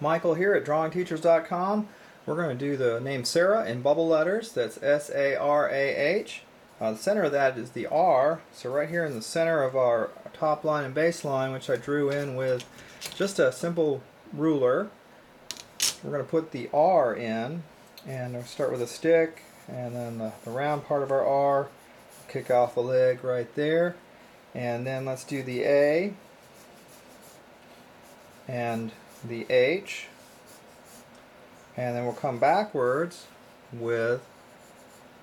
Michael here at DrawingTeachers.com. We're going to do the name Sarah in bubble letters. That's S-A-R-A-H. The center of that is the R. So right here in the center of our top line and base line, which I drew in with just a simple ruler, we're going to put the R in, and we'll start with a stick, and then the round part of our R, kick off a leg right there, and then let's do the A and the H, and then we'll come backwards with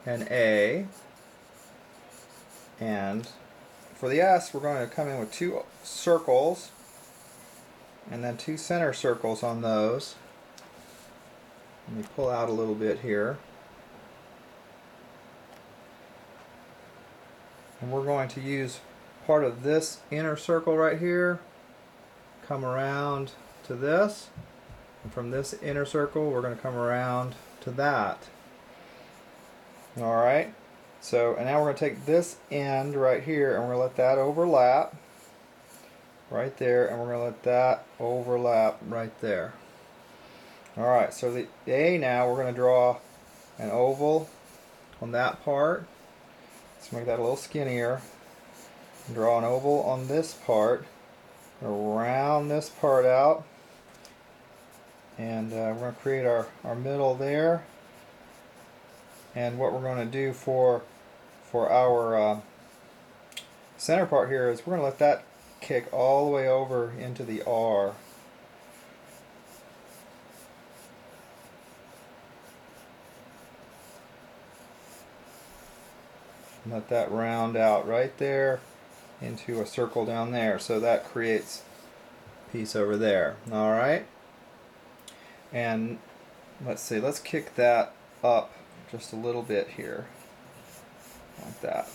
an A, and for the S we're going to come in with two circles and then two center circles on those. Let me pull out a little bit here, and we're going to use part of this inner circle right here, come around to this, and from this inner circle we're going to come around to that. Alright, so and now we're going to take this end right here and we're going to let that overlap right there, and we're going to let that overlap right there. Alright, so the A, now we're going to draw an oval on that part. Let's make that a little skinnier. Draw an oval on this part, round this part out, and we're going to create our middle there. And what we're going to do for our center part here is we're going to let that kick all the way over into the R. Let that round out right there into a circle down there, so that creates a piece over there. Alright, and let's see, let's kick that up just a little bit here like that,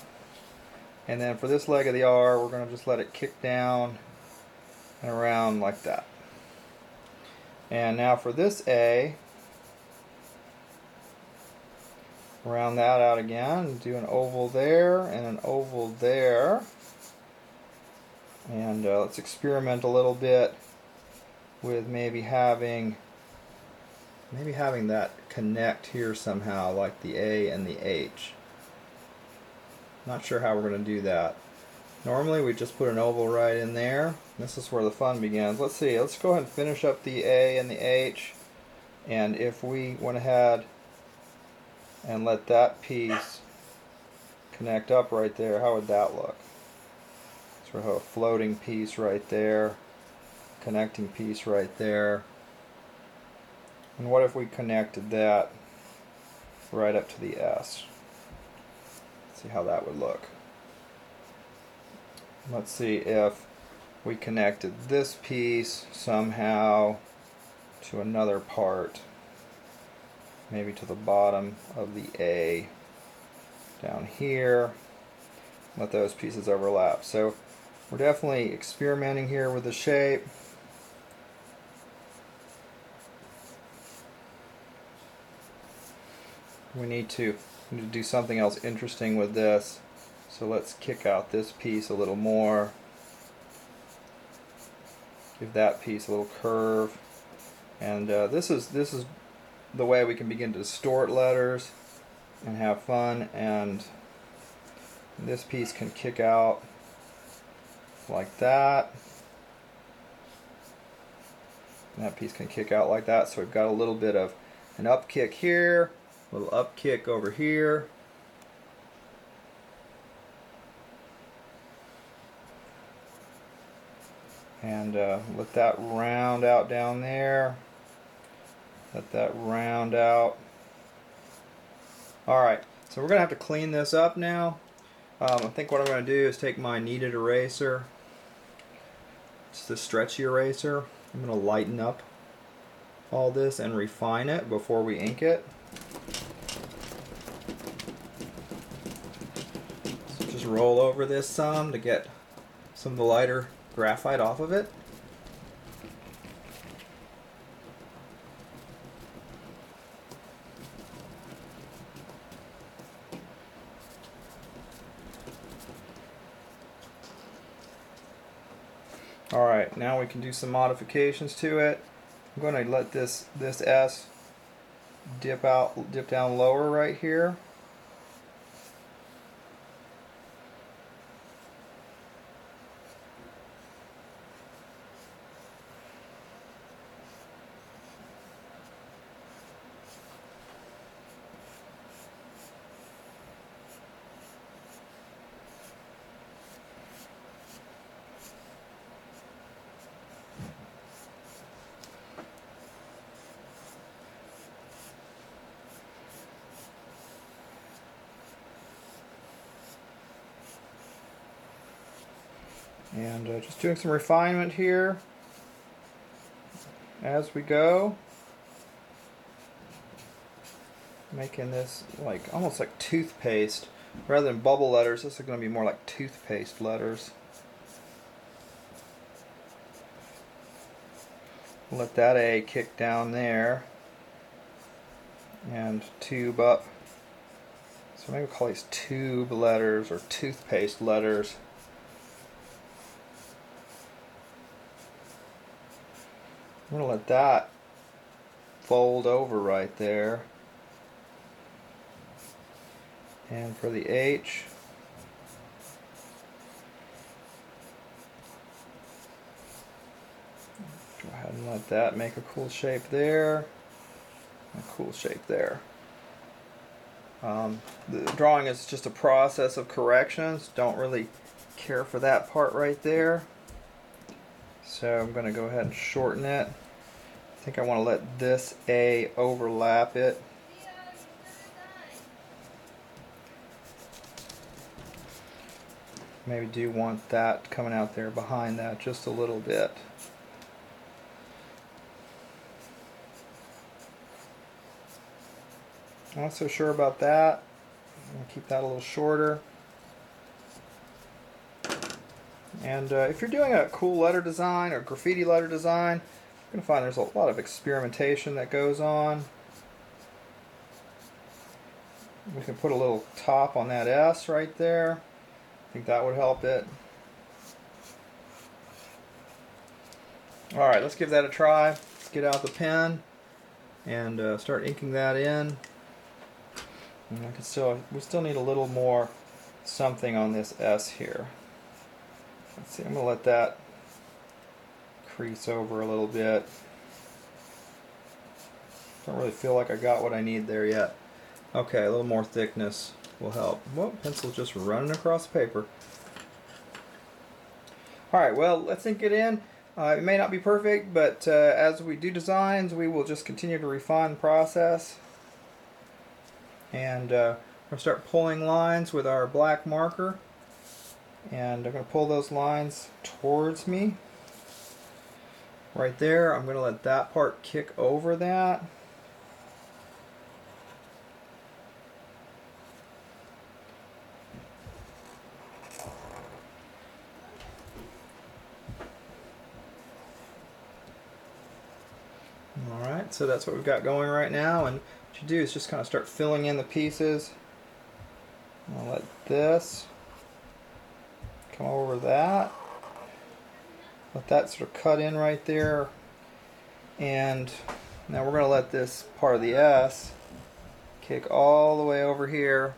and then for this leg of the R we're going to just let it kick down and around like that. And now for this A, round that out again, do an oval there and an oval there, and let's experiment a little bit with maybe having that connect here somehow, like the A and the H. Not sure how we're going to do that. Normally we just put an oval right in there. This is where the fun begins. Let's see, let's go ahead and finish up the A and the H, and if we went ahead and let that piece connect up right there, how would that look? Sort of a floating piece right there, connecting piece right there. And what if we connected that right up to the S? Let's see how that would look. Let's see if we connected this piece somehow to another part, maybe to the bottom of the A down here. Let those pieces overlap. So we're definitely experimenting here with the shape. We need to do something else interesting with this. So let's kick out this piece a little more. Give that piece a little curve. And this is the way we can begin to distort letters and have fun. And this piece can kick out like that. And that piece can kick out like that. So we've got a little bit of an up kick here, a little up kick over here. And let that round out down there. Let that round out. Alright, so we're going to have to clean this up now. I think what I'm going to do is take my kneaded eraser, just a stretchy eraser. I'm going to lighten up all this and refine it before we ink it. So just roll over this some to get some of the lighter graphite off of it. Alright, now we can do some modifications to it. I'm going to let this S dip down lower right here. And just doing some refinement here as we go. Making this like almost like toothpaste. Rather than bubble letters, this is going to be more like toothpaste letters. Let that A kick down there. And tube up. So maybe we'll call these tube letters or toothpaste letters. I'm going to let that fold over right there. And for the H, go ahead and let that make a cool shape there. A cool shape there. The drawing is just a process of corrections. Don't really care for that part right there. So I'm going to go ahead and shorten it. I think I want to let this A overlap it. Maybe do want that coming out there behind that just a little bit. I'm not so sure about that. I'm going to keep that a little shorter. And if you're doing a cool letter design or graffiti letter design, you're going to find there's a lot of experimentation that goes on. We can put a little top on that S right there. I think that would help it. Alright, let's give that a try. Let's get out the pen and start inking that in. And we still need a little more something on this S here. Let's see, I'm going to let that crease over a little bit. Don't really feel like I got what I need there yet. Okay, a little more thickness will help. Whoa, pencil's just running across the paper. Alright, well, let's ink it in. It may not be perfect, but as we do designs, we will just continue to refine the process. And we're going to start pulling lines with our black marker. And I'm going to pull those lines towards me. Right there, I'm going to let that part kick over that. Alright, so that's what we've got going right now, and what you do is just kind of start filling in the pieces. I'll let this come over that. Let that sort of cut in right there. And now we're going to let this part of the S kick all the way over here,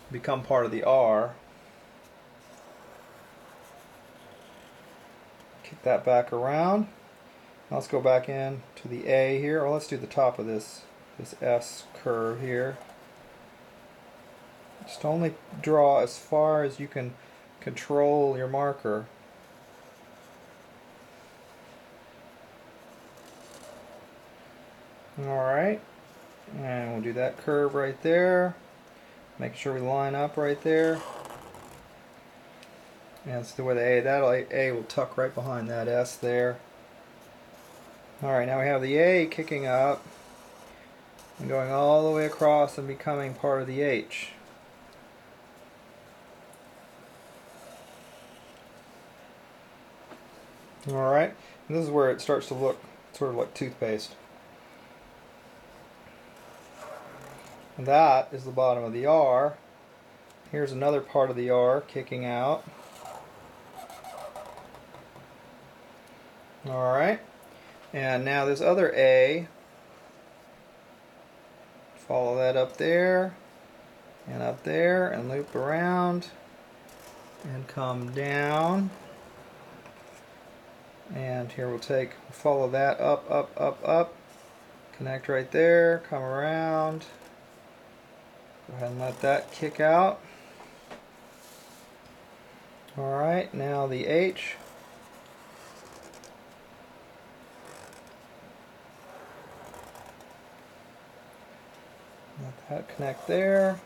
become part of the R. Kick that back around. Now let's go back in to the A here. Or let's do the top of this S curve here. Just only draw as far as you can control your marker. Alright, and we'll do that curve right there. Make sure we line up right there. And that's the way that A will tuck right behind that S there. Alright, now we have the A kicking up and going all the way across and becoming part of the H. Alright, and this is where it starts to look sort of like toothpaste. And that is the bottom of the R. Here's another part of the R kicking out. Alright. And now this other A, follow that up there and loop around and come down. And here we'll follow that up, connect right there, come around. Go ahead and let that kick out. Alright, now the H. Let that connect there.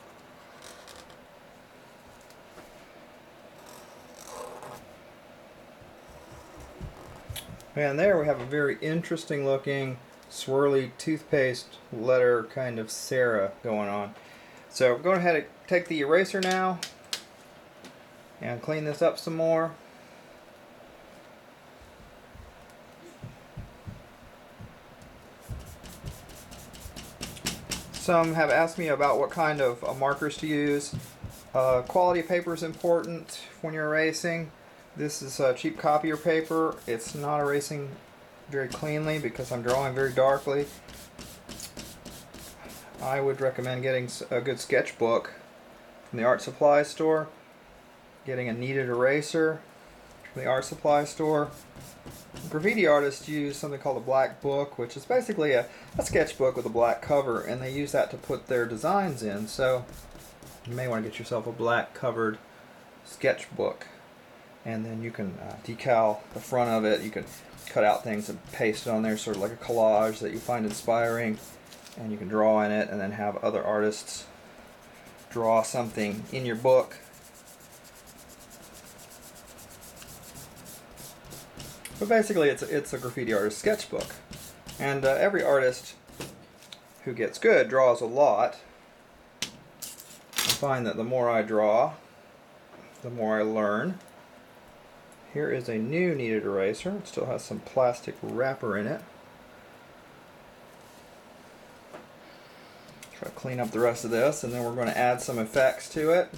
And there we have a very interesting looking swirly toothpaste letter kind of Sarah going on. So go ahead and take the eraser now and clean this up some more. Some have asked me about what kind of markers to use. Quality of paper is important when you're erasing. This is cheap copier paper. It's not erasing very cleanly because I'm drawing very darkly. I would recommend getting a good sketchbook from the art supply store, getting a kneaded eraser from the art supply store. Graffiti artists use something called a black book, which is basically a sketchbook with a black cover, and they use that to put their designs in. So you may want to get yourself a black covered sketchbook, and then you can decal the front of it. You can cut out things and paste it on there, sort of like a collage that you find inspiring, and you can draw in it and then have other artists draw something in your book. But basically it's a graffiti artist sketchbook. And every artist who gets good draws a lot. I find that the more I draw, the more I learn. Here is a new kneaded eraser. It still has some plastic wrapper in it. Try to clean up the rest of this, and then we're going to add some effects to it.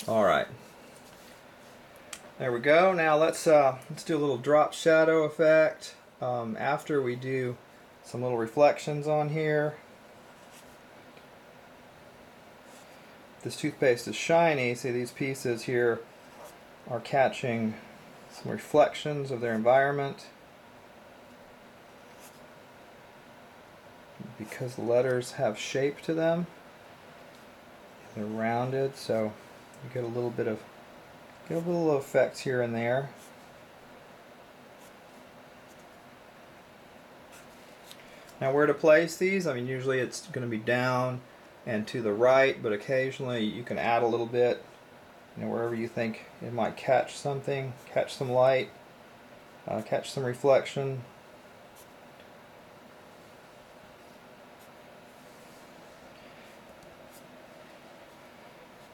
Alright. There we go. Now let's do a little drop shadow effect after we do some little reflections on here. This toothpaste is shiny. See, these pieces here are catching some reflections of their environment. Because the letters have shape to them, they're rounded, so you get a little bit of effects here and there. Now where to place these? I mean, usually it's going to be down and to the right, but occasionally you can add a little bit, wherever you think it might catch something, catch some light, catch some reflection.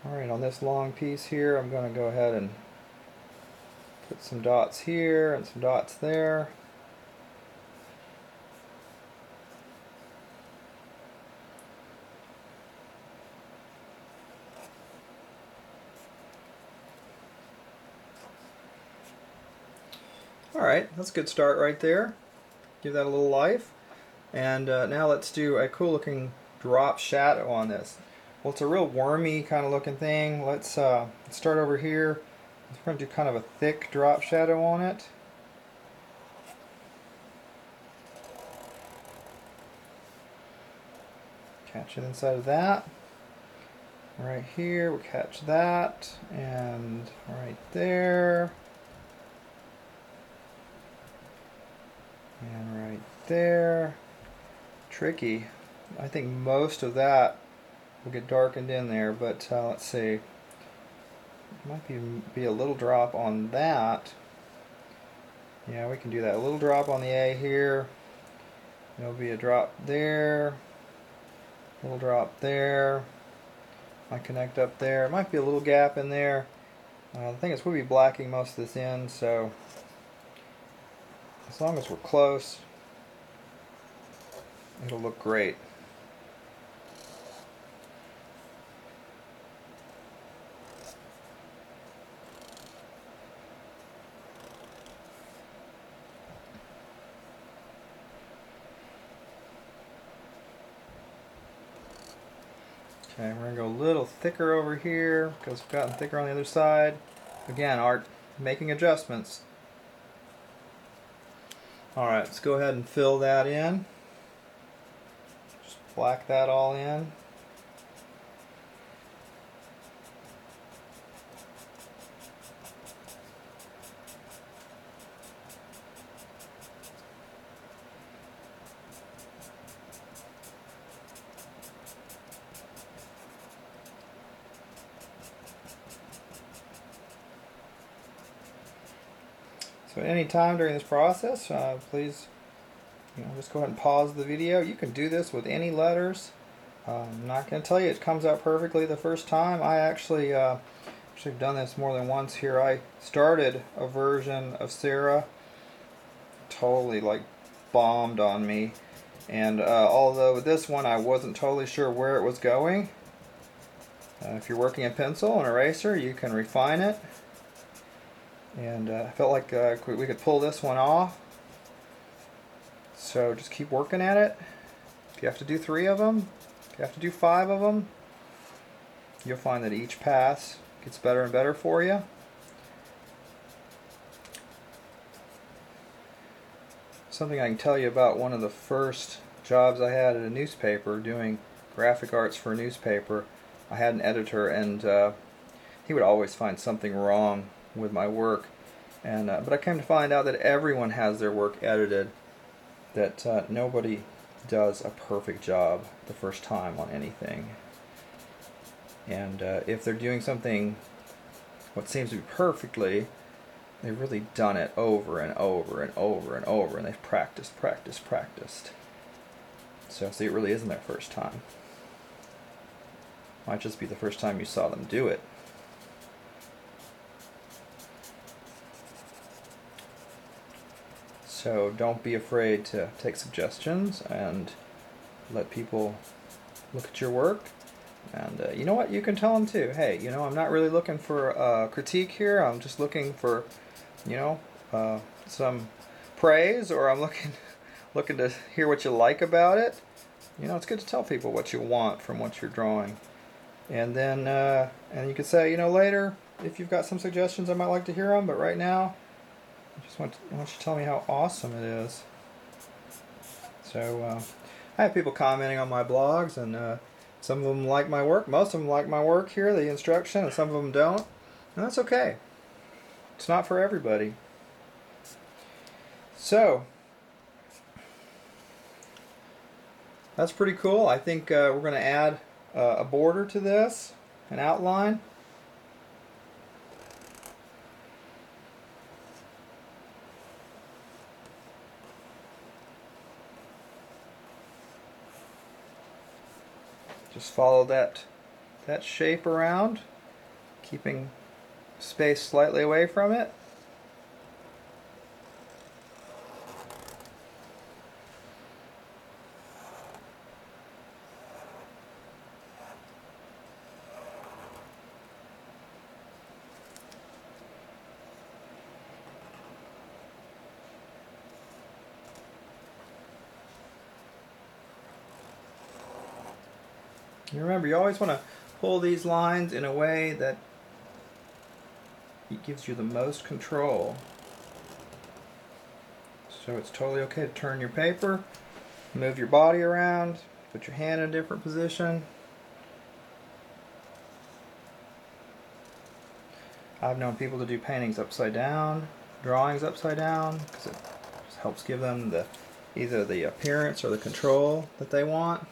Alright, on this long piece here, I'm going to go ahead and put some dots here and some dots there. Alright, that's a good start right there. Give that a little life. And now let's do a cool looking drop shadow on this. Well, it's a real wormy kind of looking thing. Let's start over here. We're going to do kind of a thick drop shadow on it. Catch it inside of that. Right here, we'll catch that. And right there. And right there. Tricky. I think most of that will get darkened in there, but let's see. Might be a little drop on that. Yeah, we can do that. A little drop on the A here. There'll be a drop there. A little drop there. Might connect up there. Might be a little gap in there. The thing is, we'll be blacking most of this in, so as long as we're close, it'll look great. Okay, we're going to go a little thicker over here because we've gotten thicker on the other side. Again, art making adjustments. Alright, let's go ahead and fill that in. Just black that all in. So at any time during this process, please just go ahead and pause the video. You can do this with any letters. I'm not going to tell you it comes out perfectly the first time. I actually have done this more than once here. I started a version of Sarah, totally like bombed on me. And although with this one I wasn't totally sure where it was going, if you're working in pencil and eraser, you can refine it. And I felt like we could pull this one off. So just keep working at it. If you have to do 3 of them, if you have to do 5 of them, you'll find that each pass gets better and better for you. Something I can tell you about one of the first jobs I had at a newspaper, doing graphic arts for a newspaper. I had an editor, and he would always find something wrong with my work, and but I came to find out that everyone has their work edited, that nobody does a perfect job the first time on anything. And if they're doing something what seems to be perfectly, they've really done it over and over and over and over, and they've practiced. So see, it really isn't their first time. Might just be the first time you saw them do it. So don't be afraid to take suggestions and let people look at your work. And you know what? You can tell them too. Hey, I'm not really looking for critique here. I'm just looking for, some praise, or I'm looking to hear what you like about it. It's good to tell people what you want from what you're drawing. And then and you could say, later, if you've got some suggestions, I might like to hear them. But right now, I want you to tell me how awesome it is. So I have people commenting on my blogs, and some of them like my work. Most of them like my work here, the instruction, and some of them don't. And that's okay. It's not for everybody. So that's pretty cool. I think we're going to add a border to this, an outline. Just follow that shape around, keeping space slightly away from it. And remember, you always want to pull these lines in a way that it gives you the most control. So it's totally okay to turn your paper, move your body around, put your hand in a different position. I've known people to do paintings upside down, drawings upside down, because it just helps give them either the appearance or the control that they want.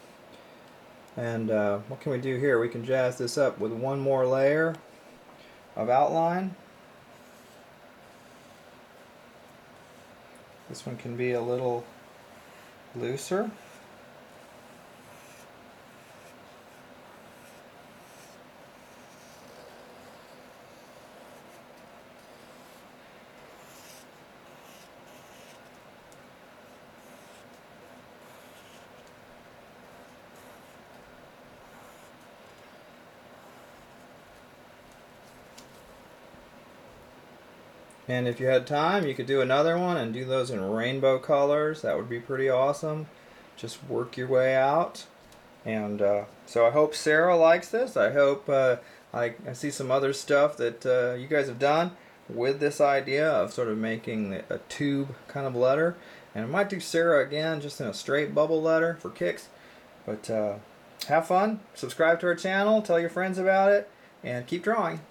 And what can we do here? We can jazz this up with one more layer of outline. This one can be a little looser. And if you had time, you could do another one and do those in rainbow colors. That would be pretty awesome. Just work your way out. And so I hope Sarah likes this. I hope I see some other stuff that you guys have done with this idea of sort of making a tube kind of letter. And I might do Sarah again just in a straight bubble letter for kicks. But have fun, subscribe to our channel, tell your friends about it, and keep drawing.